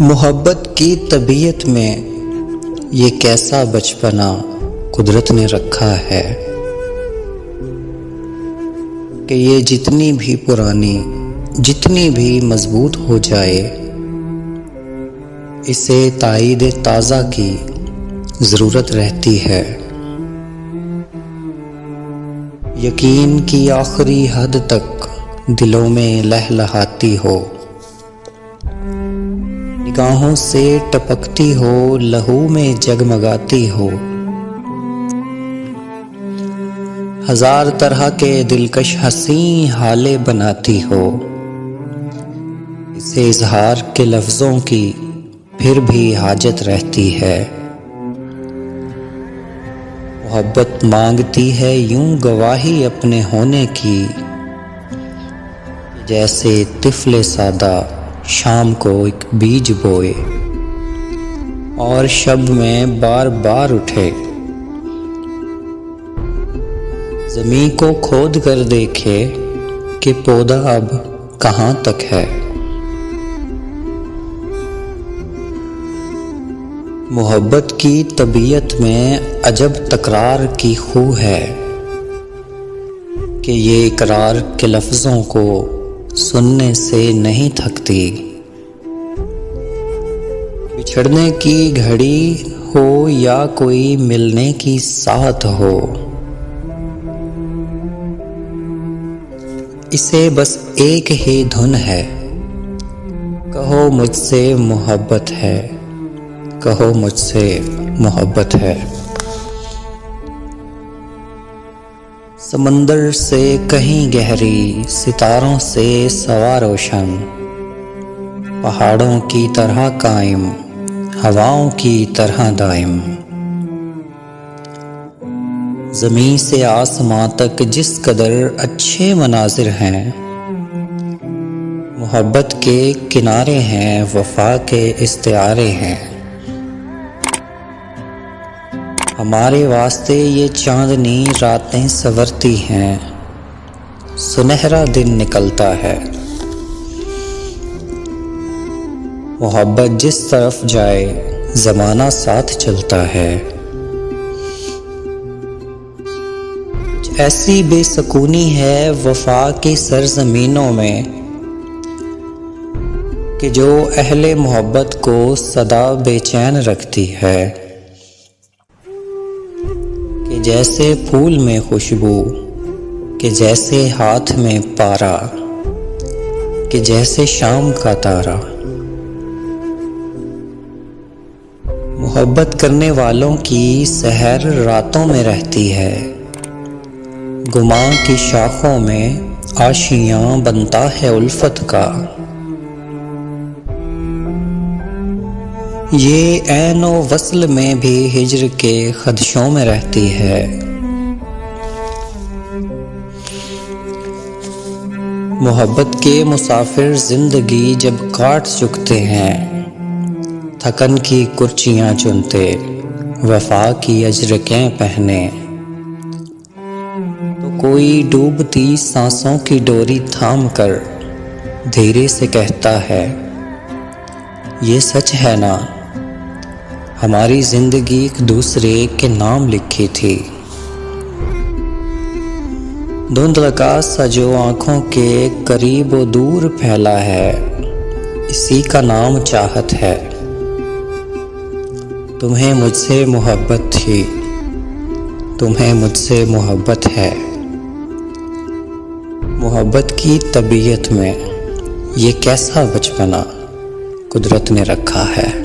मोहब्बत की तबीयत में ये कैसा बचपना कुदरत ने रखा है कि ये जितनी भी पुरानी, जितनी भी मजबूत हो जाए, इसे ताईद ताज़ा की ज़रूरत रहती है। यकीन की आखिरी हद तक दिलों में लहलहाती हो, निगाहों से टपकती हो, लहू में जगमगाती हो। हजार तरह के दिलकश हंसी हाले बनाती हो। इसे इजहार के लफ्जों की फिर भी हाजत रहती है। मोहब्बत मांगती है यूं गवाही अपने होने की, जैसे तिफले सादा शाम को एक बीज बोए और शब में बार बार उठे। ज़मीं को खोद कर देखे कि पौधा अब कहाँ तक है। मोहब्बत की तबीयत में अजब तकरार की खू है कि ये इकरार के लफ्ज़ों को सुनने से नहीं थकती। बिछड़ने की घड़ी हो या कोई मिलने की साथ हो, इसे बस एक ही धुन है, कहो मुझसे मोहब्बत है, कहो मुझसे मोहब्बत है। समंदर से कहीं गहरी, सितारों से सवा रोशन, पहाड़ों की तरह कायम, हवाओं की तरह दायम। ज़मीं से आसमां तक जिस कदर अच्छे मनाजिर हैं, मोहब्बत के किनारे हैं, वफा के इस्तिआरे हैं। हमारे वास्ते ये चांदनी रातें संवरती हैं, सुनहरा दिन निकलता है। मोहब्बत जिस तरफ जाए ज़माना साथ चलता है। ऐसी बेसुकूनी है वफा की सरज़मीनों में कि जो अहले मोहब्बत को सदा बेचैन रखती है। कि जैसे फूल में खुशबू, कि जैसे हाथ में पारा, कि जैसे शाम का तारा। मोहब्बत करने वालों की सहर रातों में रहती है। गुमां की शाखों में आशियां बनता है उल्फत का। ये ऐनो वस्ल में भी हिज्र के खदशों में रहती है। मोहब्बत के मुसाफिर जिंदगी जब काट चुकते हैं, थकन की कुर्चियां चुनते, वफा की अजरकें पहने, तो कोई डूबती सांसों की डोरी थाम कर धीरे से कहता है, ये सच है ना, हमारी जिंदगी एक दूसरे के नाम लिखी थी। धुंधलका सा जो आंखों के करीब व दूर फैला है, इसी का नाम चाहत है। तुम्हें मुझसे मोहब्बत थी, तुम्हें मुझसे मोहब्बत है। मोहब्बत की तबीयत में ये कैसा बचपना कुदरत ने रखा है।